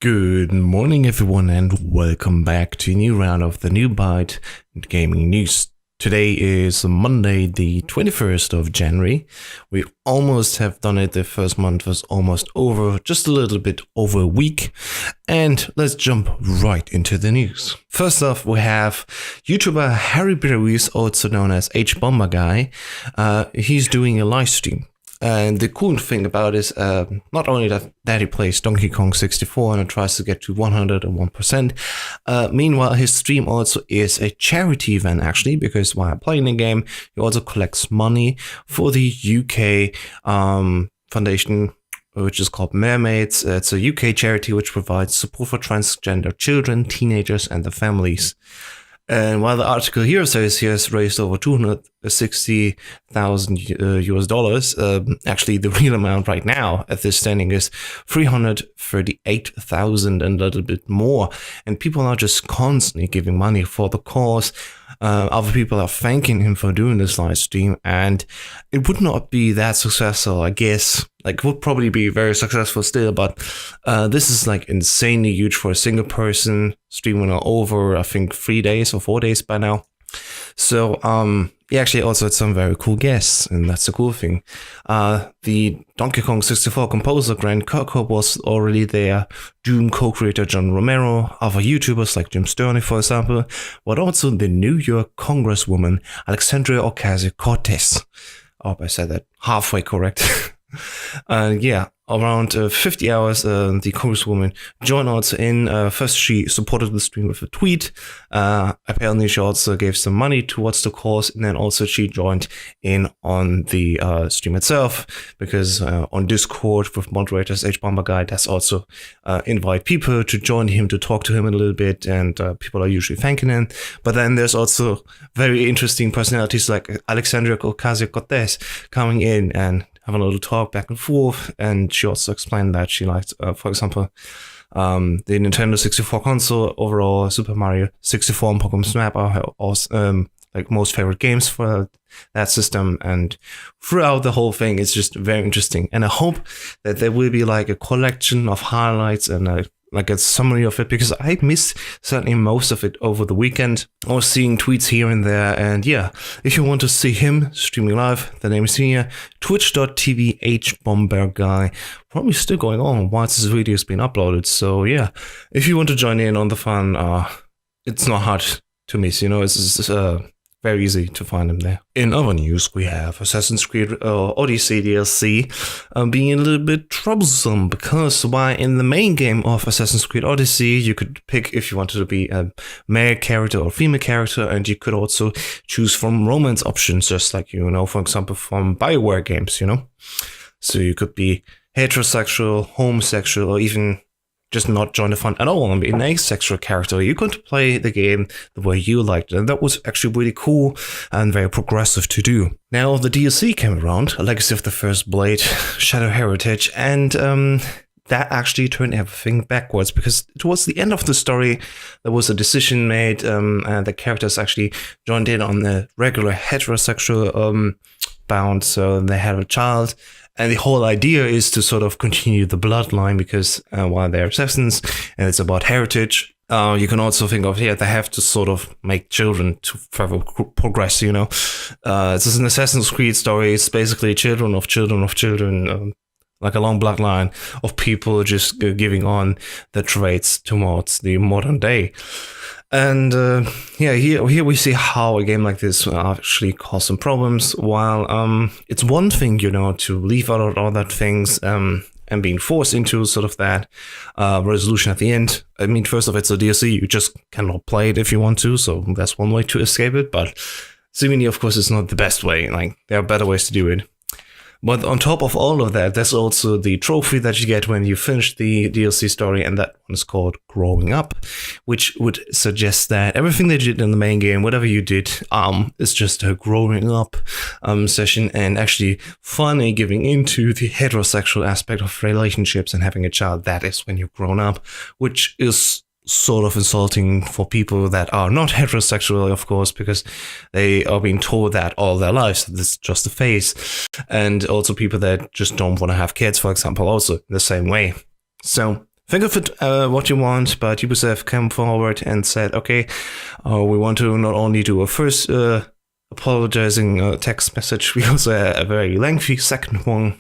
Good morning everyone and welcome back to a new round of the New Byte Gaming News. Today is Monday the 21st of January. We almost have done it. The first month was almost over, just a little bit over a week. And let's jump right into the news. First off, we have YouTuber Harry Berries, also known as HBomberguy. He's doing a live stream. And the cool thing about it is not only that he plays Donkey Kong 64 and tries to get to 101%, meanwhile his stream also is a charity event actually, because while playing the game he also collects money for the UK foundation, which is called Mermaids. It's a UK charity which provides support for transgender children, teenagers and their families. And while the article here says he has raised over $260,000 US dollars, actually the real amount right now at this standing is $338,000 and a little bit more. And people are just constantly giving money for the cause. Other people are thanking him for doing this live stream, and it would not be that successful, I guess. Like, it would probably be very successful still, but this is like insanely huge for a single person, streaming over, I think, 3 days or 4 days by now. So, he actually also had some very cool guests, and that's the cool thing. The Donkey Kong 64 composer Grant Kirkhope was already there, Doom co-creator John Romero, other YouTubers like Jim Sterney, for example, but also the New York Congresswoman Alexandria Ocasio-Cortez. I hope I said that halfway correct. Yeah, around 50 hours, the Congresswoman joined also in. First, she supported the stream with a tweet. Apparently, she also gave some money towards the cause, and then also she joined in on the stream itself, because on Discord with moderators HBomberguy, that's also invite people to join him, to talk to him a little bit, and people are usually thanking him. But then there's also very interesting personalities like Alexandria Ocasio-Cortez coming in and having a little talk back and forth, and she also explained that she liked, for example, the Nintendo 64 console overall, Super Mario 64 and Pokemon Snap are her like most favorite games for that system, and throughout the whole thing it's just very interesting. And I hope that there will be like a collection of highlights and like a summary of it, because I missed certainly most of it over the weekend. I was seeing tweets here and there, and yeah, if you want to see him streaming live, the name is here, twitch.tv HBomberguy, probably still going on once this video has been uploaded. So yeah, if you want to join in on the fun, it's not hard to miss, you know, it's very easy to find him there. In other news, we have Assassin's Creed Odyssey DLC being a little bit troublesome, because while in the main game of Assassin's Creed Odyssey, you could pick if you wanted to be a male character or female character, and you could also choose from romance options, just like, you know, for example, from BioWare games, you know. So you could be heterosexual, homosexual, or even just not join the fun at all and be an asexual character. You could play the game the way you liked it, and that was actually really cool and very progressive to do. Now the DLC came around, A Legacy of the First Blade, Shadow Heritage, and that actually turned everything backwards, because towards the end of the story there was a decision made, and the characters actually joined in on the regular heterosexual bound, so they had a child. And the whole idea is to sort of continue the bloodline, because while they're assassins and it's about heritage, you can also think of, yeah, they have to sort of make children to further progress, you know. This is an Assassin's Creed story. It's basically children of children of children, like a long bloodline of people just giving on the traits towards the modern day. And yeah, here we see how a game like this actually causes some problems. While it's one thing, you know, to leave out all that things and being forced into sort of that resolution at the end. I mean, first off, it's a DLC. You just cannot play it if you want to, so that's one way to escape it. But seemingly, of course, it's not the best way. Like, there are better ways to do it. But on top of all of that, there's also the trophy that you get when you finish the DLC story, and that one is called Growing Up, which would suggest that everything that you did in the main game, whatever you did, is just a growing up session, and actually finally giving into the heterosexual aspect of relationships and having a child. That is when you've grown up, which is sort of insulting for people that are not heterosexual, of course, because they are being told that all their lives. This is just a phase. And also people that just don't want to have kids, for example, also in the same way. So think of it what you want, but Ubisoft came forward and said, okay, we want to not only do a first apologizing text message, we also have a very lengthy second one.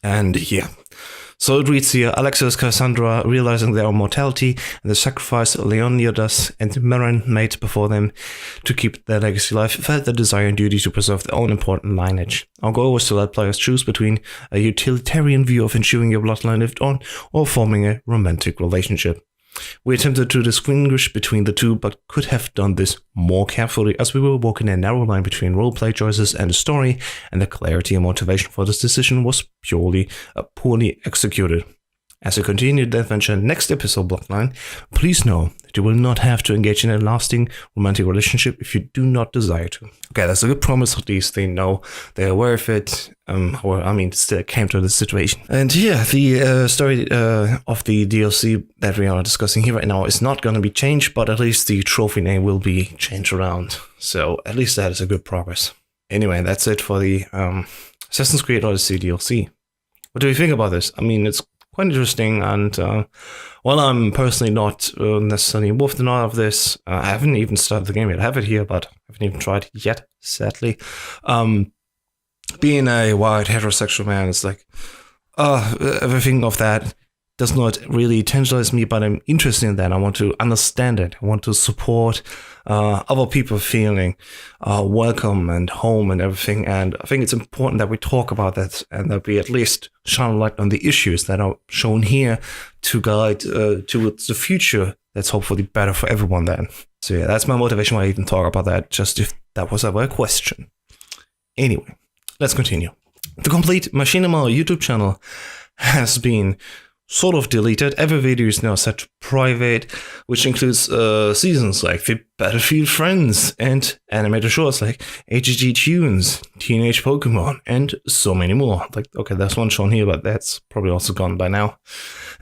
And yeah. So it reads here, Alexios, Cassandra, realizing their mortality and the sacrifice Leonidas and Merrin made before them to keep their legacy alive, felt the desire and duty to preserve their own important lineage. Our goal was to let players choose between a utilitarian view of ensuring your bloodline lived on or forming a romantic relationship. We attempted to distinguish between the two, but could have done this more carefully, as we were walking a narrow line between roleplay choices and the story, and the clarity and motivation for this decision was poorly executed. As you continue the adventure next episode Bloodline, please know that you will not have to engage in a lasting romantic relationship if you do not desire to. Okay, that's a good promise. At least they know they're aware of it. Still came to this situation. And yeah, the story of the DLC that we are discussing here right now is not going to be changed, but at least the trophy name will be changed around. So at least that is a good progress. Anyway, that's it for the Assassin's Creed Odyssey DLC. What do you think about this? I mean, it's quite interesting, and while I'm personally not necessarily involved in all of this, I haven't even started the game yet. I have it here, but I haven't even tried it yet, sadly. Being a white heterosexual man, it's like, everything of that does not really tantalize me, but I'm interested in that. I want to understand it. I want to support other people feeling welcome and home and everything. And I think it's important that we talk about that and that we at least shine light on the issues that are shown here to guide towards the future that's hopefully better for everyone then. So yeah, that's my motivation why I even talk about that, just if that was ever a question. Anyway, let's continue. The complete Machinima YouTube channel has been sort of deleted. Every video is now set to private, which includes seasons like the Battlefield Friends and animated shorts like HG Tunes, Teenage Pokemon, and so many more. Like, okay, there's one shown here, but that's probably also gone by now.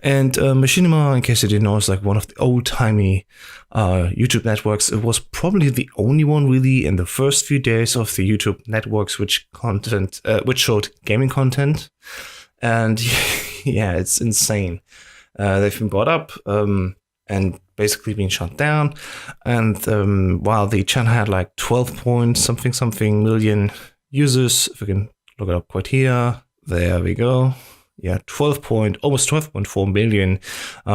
And Machinima, in case you didn't know, is like one of the old-timey YouTube networks. It was probably the only one really in the first few days of the YouTube networks which showed gaming content. And yeah, it's insane. They've been bought up and basically been shut down. And while the channel had like 12 point something million users, if we can look it up quite here, there we go. Yeah, almost 12.4 million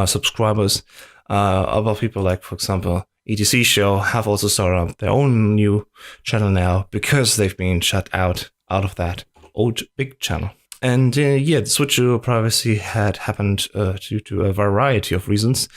subscribers. Other people like, for example, ETC Show have also started up their own new channel now because they've been shut out of that old big channel. And the switch to privacy had happened due to a variety of reasons.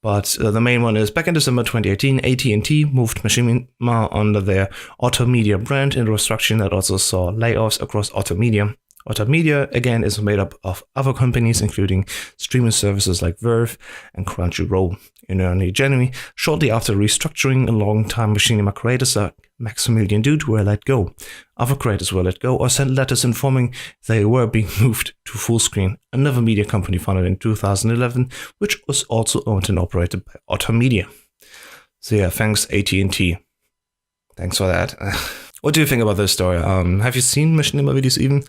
But the main one is back in December 2018, AT&T moved Machinima under their Otto Media brand into a restructuring that also saw layoffs across Otto Media. Otto Media, again, is made up of other companies, including streaming services like Verve and Crunchyroll. In early January, shortly after restructuring, a long-time Machinima creators like Maximilian Dude were let go. Other creators were let go or sent letters informing they were being moved to Fullscreen, another media company founded in 2011, which was also owned and operated by Otto Media. So yeah, thanks AT&T. Thanks for that. What do you think about this story? Have you seen Machinima videos even?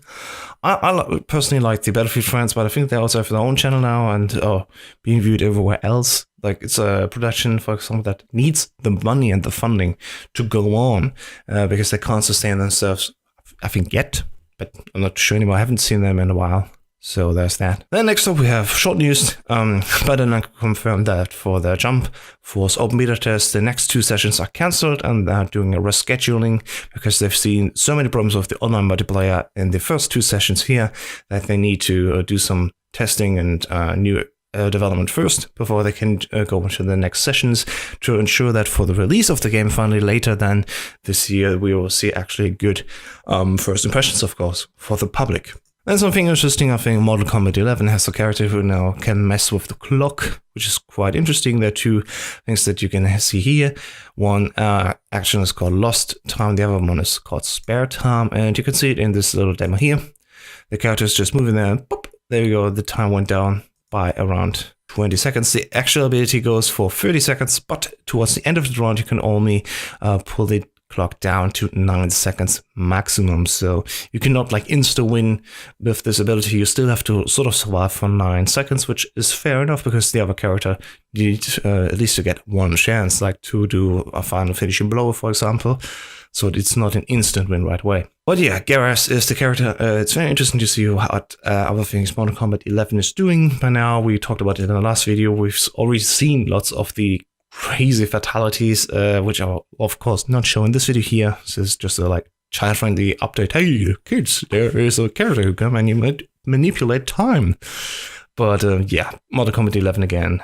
I personally like the Battlefield Friends, but I think they also have their own channel now and being viewed everywhere else. Like, it's a production, for example, that needs the money and the funding to go on because they can't sustain themselves, I think, yet. But I'm not sure anymore. I haven't seen them in a while. So there's that. Then next up we have short news. Battlefield confirmed that for the Jump Force open beta test, the next 2 sessions are cancelled and they're doing a rescheduling because they've seen so many problems with the online multiplayer in the first 2 sessions here that they need to do some testing and new development first before they can go into the next sessions to ensure that for the release of the game finally later than this year, we will see actually good first impressions, of course, for the public. And something interesting, I think Mortal Kombat 11 has a character who now can mess with the clock, which is quite interesting. There are 2 things that you can see here. One action is called Lost Time, the other one is called Spare Time, and you can see it in this little demo here. The character is just moving there, and boop, there we go, the time went down by around 20 seconds. The actual ability goes for 30 seconds, but towards the end of the round, you can only pull the clock down to 9 seconds maximum. So you cannot like insta win with this ability. You still have to sort of survive for 9 seconds, which is fair enough because the other character needs at least to get one chance, like to do a final finishing blow, for example. So it's not an instant win right away. But yeah, Garrus is the character. It's very interesting to see what other things Mortal Kombat 11 is doing. By now, we talked about it in the last video. We've already seen lots of the crazy fatalities, which are of course not shown in this video here. This is just a like child-friendly update. Hey kids, there is a character who can manipulate time. But yeah, Mortal Kombat 11 again.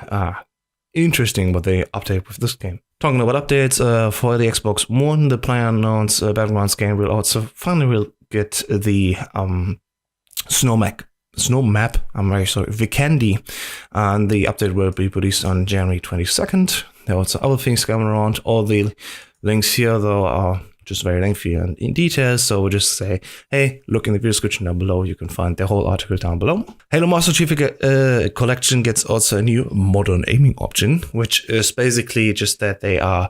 Interesting what they update with this game. Talking about updates, for the Xbox One, the PlayerUnknown's Battlegrounds game will also finally get the snow map, Vikendi, and the update will be released on January 22nd. There are also other things coming around. All the links here, though, are just very lengthy and in detail, so we'll just say, hey, look in the video description down below. You can find the whole article down below. Halo Master Chief Collection gets also a new modern aiming option, which is basically just that they are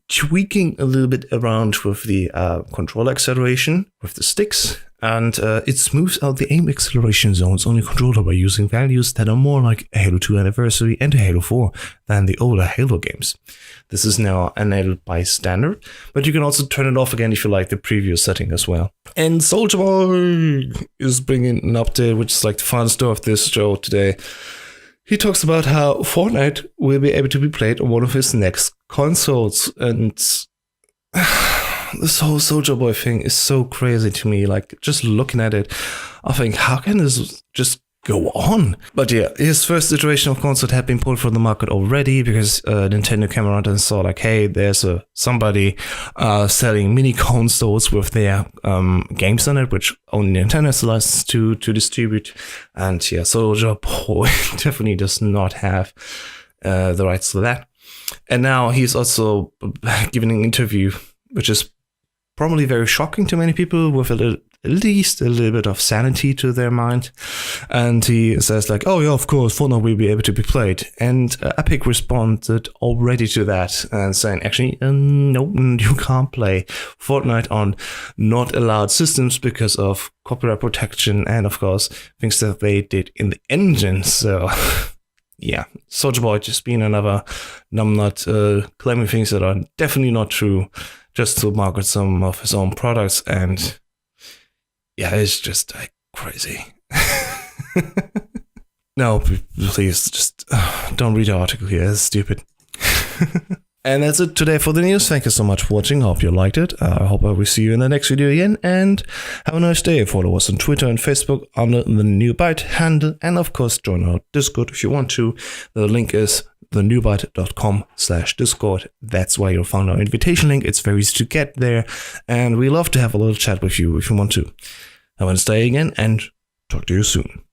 tweaking a little bit around with the controller acceleration with the sticks, and it smooths out the aim acceleration zones on your controller by using values that are more like Halo 2 Anniversary and Halo 4 than the older Halo games. This is now enabled by standard, but you can also turn it off again if you like the previous setting as well. And Soulja Boy is bringing an update, which is like the fun story of this show today. He talks about how Fortnite will be able to be played on one of his next consoles, and this whole Soulja Boy thing is so crazy to me. Like, just looking at it, I think, how can this just go on? But yeah, his first iteration of console had been pulled from the market already because Nintendo came around and saw like, hey, there's somebody selling mini consoles with their games on it, which only Nintendo has the license to distribute. And yeah, Soulja Boy definitely does not have the rights to that. And now he's also giving an interview, which is probably very shocking to many people, with at least a little bit of sanity to their mind. And he says like, oh yeah, of course, Fortnite will be able to be played. And Epic responded already to that and saying, actually, no, you can't play Fortnite on not allowed systems because of copyright protection and, of course, things that they did in the engine. So yeah, Soulja Boy just being another numbnut, claiming things that are definitely not true, just to market some of his own products. And yeah, it's just like crazy. No, please just don't read the article here. It's stupid. And that's it today for the news. Thank you so much for watching. I hope you liked it. I hope I will see you in the next video again. And have a nice day. Follow us on Twitter and Facebook under the NewByte handle. And of course, join our Discord if you want to. The link is thenewbyte.com/Discord. That's where you'll find our invitation link. It's very easy to get there. And we love to have a little chat with you if you want to. Have a nice day again and talk to you soon.